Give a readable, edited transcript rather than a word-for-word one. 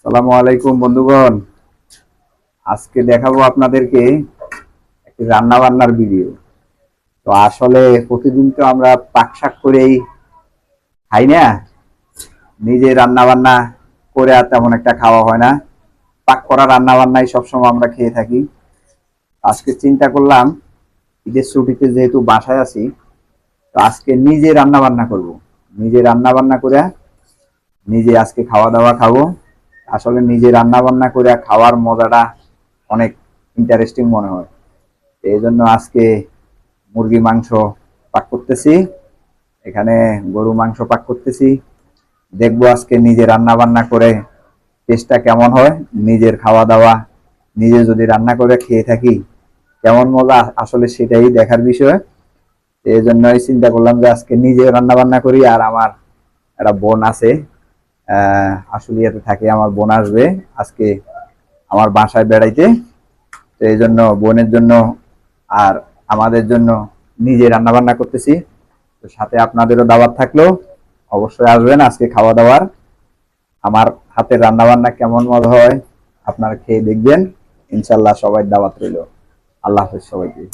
আসসালামু আলাইকুম বন্ধুগণ। আজকে দেখাবো আপনাদেরকে একটি রান্না বান্নার ভিডিও। তো আসলে প্রতিদিন তো আমরা পাক শাক করেই খাই না, নিজে রান্না বান্না করে আর তেমন একটা খাওয়া হয় না। পাক করা রান্না বান্নাই সবসময় আমরা খেয়ে থাকি। আজকে চিন্তা করলাম ঈদের ছুটিতে যেহেতু বাসায় আছি, তো আজকে নিজে রান্না বান্না করব। নিজে রান্না বান্না করে নিজে আজকে খাওয়া দাওয়া খাবো। আসলে নিজে রান্না বান্না করে খাওয়ার মজাটা অনেক ইন্টারেস্টিং মনে হয়। এই জন্য আজকে মুরগি মাংস পাক করতেছি, এখানে গরু মাংস পাক করতেছি। দেখবো আজকে নিজে রান্না বান্না করে টেস্টটা কেমন হয়। নিজের খাওয়া দাওয়া নিজে যদি রান্না করে খেয়ে থাকি কেমন মজা, আসলে সেটাই দেখার বিষয়। এই জন্যই চিন্তা করলাম যে আজকে নিজে রান্না বান্না করি। আর আমার একটা বোন আছে, আশুলিয়াতে থাকে, আমার বোন আসবে আজকে আমার বাসায় বেড়াইতে। তো এই জন্য বোনের জন্য আর আমাদের জন্য নিজে রান্না বান্না করতেছি। তো সাথে আপনাদেরও দাওয়াত থাকলো, অবশ্যই আসবেন আজকে খাওয়া দাওয়ার। আমার হাতের রান্না বান্না কেমন মজা হয় আপনারা খেয়ে দেখবেন। ইনশাল্লাহ সবাই দাওয়াত রইল। আল্লাহ হাফেজ সবাইকে।